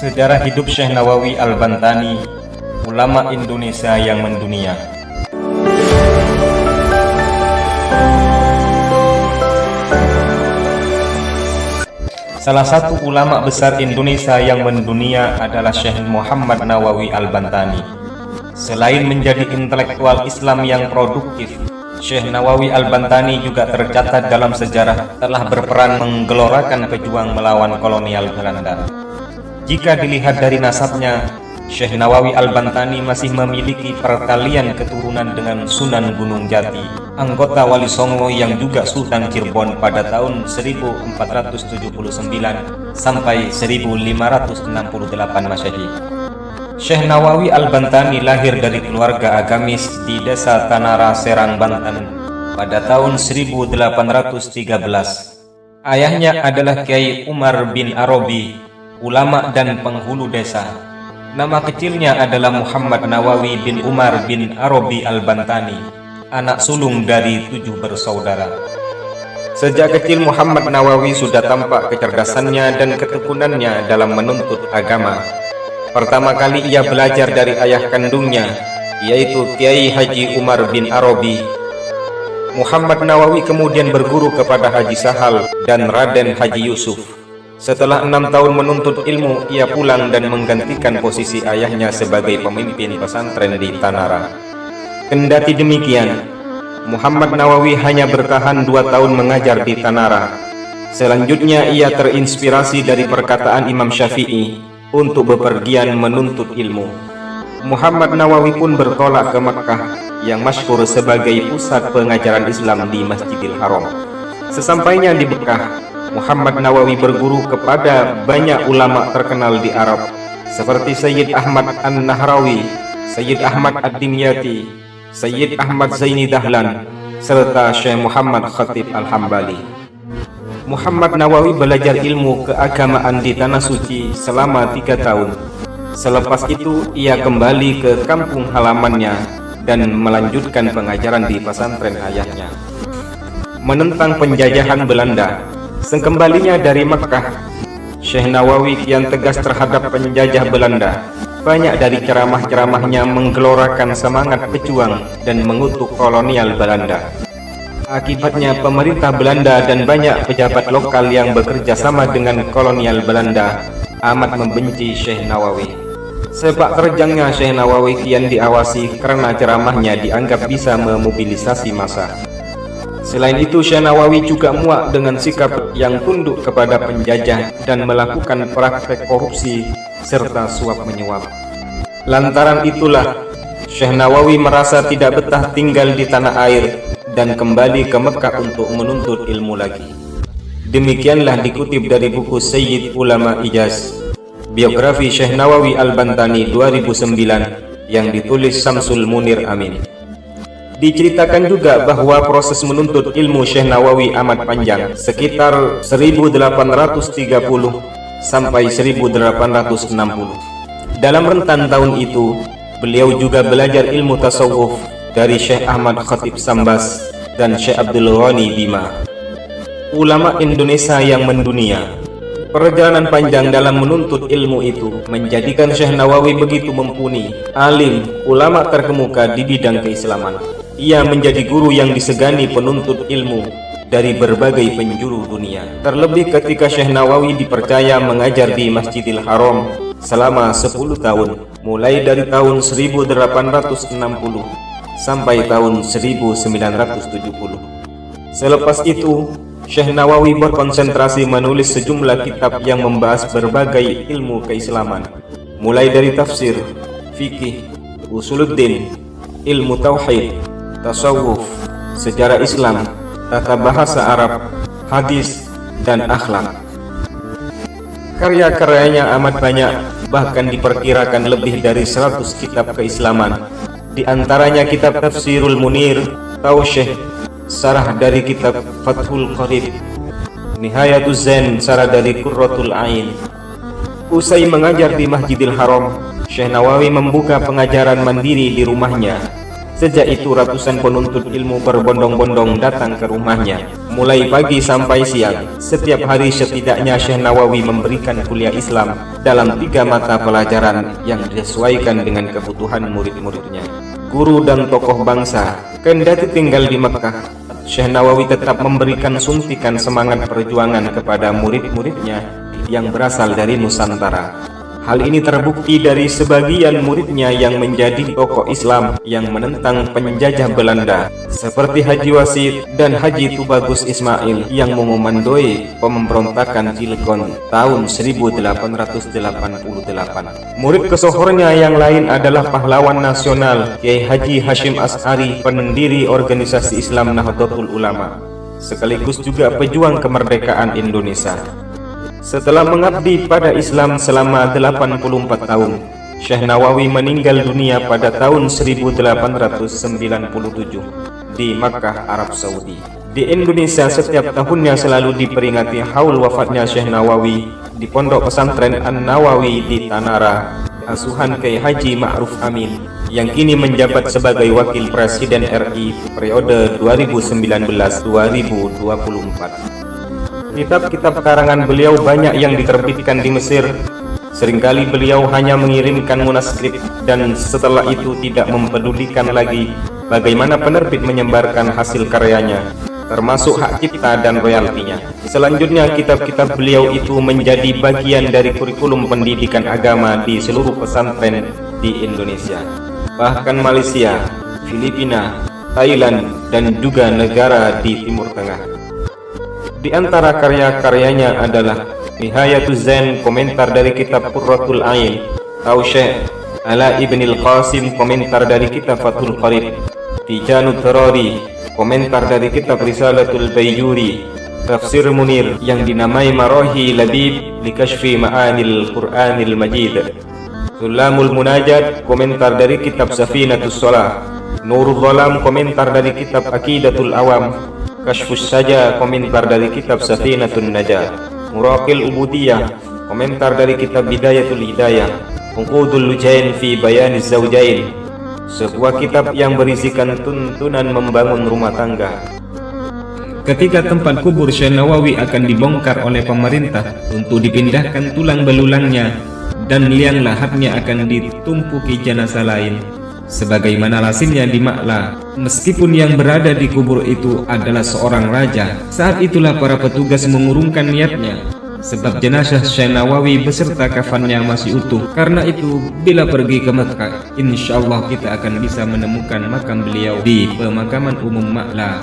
Sejarah hidup Syekh Nawawi Al-Bantani, ulama Indonesia yang mendunia. Salah satu ulama besar Indonesia yang mendunia adalah Syekh Muhammad Nawawi Al-Bantani. Selain menjadi intelektual Islam yang produktif, Syekh Nawawi Al-Bantani juga tercatat dalam sejarah telah berperan menggelorakan pejuang melawan kolonial Belanda. Jika dilihat dari nasabnya, Syekh Nawawi Al-Bantani masih memiliki pertalian keturunan dengan Sunan Gunung Jati, anggota Wali Songo yang juga Sultan Cirebon pada tahun 1479 sampai 1568 Masehi. Syekh Nawawi Al-Bantani lahir dari keluarga agamis di Desa Tanara, Serang, Banten pada tahun 1813. Ayahnya adalah Kiai Umar bin Arabi, ulama dan penghulu desa. Nama kecilnya adalah Muhammad Nawawi bin Umar bin Arabi Al-Bantani, anak sulung dari 7 bersaudara. Sejak kecil Muhammad Nawawi sudah tampak kecerdasannya dan ketekunannya dalam menuntut agama. Pertama kali ia belajar dari ayah kandungnya, yaitu Kiai Haji Umar bin Arabi. Muhammad Nawawi kemudian berguru kepada Haji Sahal dan Raden Haji Yusuf. Setelah 6 tahun menuntut ilmu, ia pulang dan menggantikan posisi ayahnya sebagai pemimpin pesantren di Tanara. Kendati demikian, Muhammad Nawawi hanya bertahan 2 tahun mengajar di Tanara. Selanjutnya ia terinspirasi dari perkataan Imam Syafi'i untuk bepergian menuntut ilmu. Muhammad Nawawi pun bertolak ke Makkah yang masyhur sebagai pusat pengajaran Islam di Masjidil Haram. Sesampainya di Mekah, Muhammad Nawawi berguru kepada banyak ulama terkenal di Arab seperti Sayyid Ahmad An-Nahrawi, Sayyid Ahmad Ad-Dimyati, Sayyid Ahmad Zaini Dahlan, serta Syekh Muhammad Khatib Al-Hambali. Muhammad Nawawi belajar ilmu keagamaan di Tanah Suci selama 3 tahun. Selepas itu ia kembali ke kampung halamannya dan melanjutkan pengajaran di pesantren ayahnya. Menentang penjajahan Belanda, sekembalinya dari Makkah, Syekh Nawawi kian tegas terhadap penjajah Belanda. Banyak dari ceramah-ceramahnya menggelorakan semangat pejuang dan mengutuk kolonial Belanda. Akibatnya pemerintah Belanda dan banyak pejabat lokal yang bekerja sama dengan kolonial Belanda amat membenci Syekh Nawawi. Sepak terjangnya Syekh Nawawi kian diawasi karena ceramahnya dianggap bisa memobilisasi massa. Selain itu, Syekh Nawawi juga muak dengan sikap yang tunduk kepada penjajah dan melakukan praktek korupsi serta suap menyuap. Lantaran itulah, Syekh Nawawi merasa tidak betah tinggal di tanah air dan kembali ke Mekah untuk menuntut ilmu lagi. Demikianlah dikutip dari buku Sayyid Ulama Ijaz, biografi Syekh Nawawi Al-Bantani 2009 yang ditulis Samsul Munir Amin. Diceritakan juga bahwa proses menuntut ilmu Syekh Nawawi amat panjang, sekitar 1830 sampai 1860. Dalam rentan tahun itu, beliau juga belajar ilmu tasawuf dari Syekh Ahmad Khatib Sambas dan Syekh Abdul Ghani Bima, ulama Indonesia yang mendunia. Perjalanan panjang dalam menuntut ilmu itu menjadikan Syekh Nawawi begitu mumpuni, alim, ulama terkemuka di bidang keislaman. Ia menjadi guru yang disegani penuntut ilmu dari berbagai penjuru dunia. Terlebih ketika Syekh Nawawi dipercaya mengajar di Masjidil Haram selama 10 tahun, mulai dari tahun 1860 sampai tahun 1970. Selepas itu, Syekh Nawawi berkonsentrasi menulis sejumlah kitab yang membahas berbagai ilmu keislaman, mulai dari tafsir, fikih, usuluddin, ilmu tauhid, tasawuf, sejarah Islam, tata bahasa Arab, hadis, dan akhlak. Karya-karyanya amat banyak, bahkan diperkirakan lebih dari 100 kitab keislaman. Di antaranya kitab Tafsirul Munir, Tausyih, sarah dari kitab Fathul Qarib, Nihayatuz Zain, sarah dari Qurratul Ain. Usai mengajar di Masjidil Haram, Syekh Nawawi membuka pengajaran mandiri di rumahnya. Sejak itu ratusan penuntut ilmu berbondong-bondong datang ke rumahnya. Mulai pagi sampai siang, setiap hari setidaknya Syekh Nawawi memberikan kuliah Islam dalam 3 mata pelajaran yang disesuaikan dengan kebutuhan murid-muridnya. Guru dan tokoh bangsa, kendati tinggal di Mekah, Syekh Nawawi tetap memberikan suntikan semangat perjuangan kepada murid-muridnya yang berasal dari Nusantara. Hal ini terbukti dari sebagian muridnya yang menjadi tokoh Islam yang menentang penjajah Belanda, seperti Haji Wasid dan Haji Tubagus Ismail yang mengomandoi pemberontakan Cilegon tahun 1888. Murid kesohornya yang lain adalah pahlawan nasional Kiai Haji Hashim Asy'ari, pendiri organisasi Islam Nahdlatul Ulama, sekaligus juga pejuang kemerdekaan Indonesia. Setelah mengabdi pada Islam selama 84 tahun, Syekh Nawawi meninggal dunia pada tahun 1897 di Makkah, Arab Saudi. Di Indonesia setiap tahunnya selalu diperingati haul wafatnya Syekh Nawawi di Pondok Pesantren An-Nawawi di Tanara, asuhan Kiai Haji Ma'ruf Amin, yang kini menjabat sebagai Wakil Presiden RI periode 2019-2024. Kitab-kitab karangan beliau banyak yang diterbitkan di Mesir. Seringkali beliau hanya mengirimkan manuskrip dan setelah itu tidak mempedulikan lagi bagaimana penerbit menyebarkan hasil karyanya, termasuk hak cipta dan royaltinya. Selanjutnya, kitab-kitab beliau itu menjadi bagian dari kurikulum pendidikan agama di seluruh pesantren di Indonesia, bahkan Malaysia, Filipina, Thailand, dan juga negara di Timur Tengah. Di antara karya-karyanya adalah Nihayatuz Zain, komentar dari kitab Qurratul Ain, Tausyek Ala Ibnil Qasim, komentar dari kitab Fathul Qarib, Tijanut Tarari, komentar dari kitab Risalatul Bayyuri, Tafsir Munir yang dinamai Marohi Labib li Kashfi Ma'anil Qur'anil Majid, Sulamul Munajat, komentar dari kitab Safinatus Shalah, Nurul Dhalam, komentar dari kitab Aqidatul Awam, Kashfus Saja, komentar dari kitab Safinatun Najah, Muraqil Ubudiyah, komentar dari kitab Bidayatul Hidayah, Unqudul Lujain fi Bayaniz Zawjain, sebuah kitab yang berisikan tuntunan membangun rumah tangga. Ketika tempat kubur Syekh Nawawi akan dibongkar oleh pemerintah untuk dipindahkan tulang belulangnya dan liang lahatnya akan ditumpuki jenazah lain, sebagaimana lazimnya di Makla, meskipun yang berada di kubur itu adalah seorang raja. Saat itulah para petugas mengurungkan niatnya, sebab jenazah Syekh Nawawi beserta kafannya masih utuh. Karena itu, bila pergi ke Mekah, insya Allah kita akan bisa menemukan makam beliau di pemakaman umum Makla.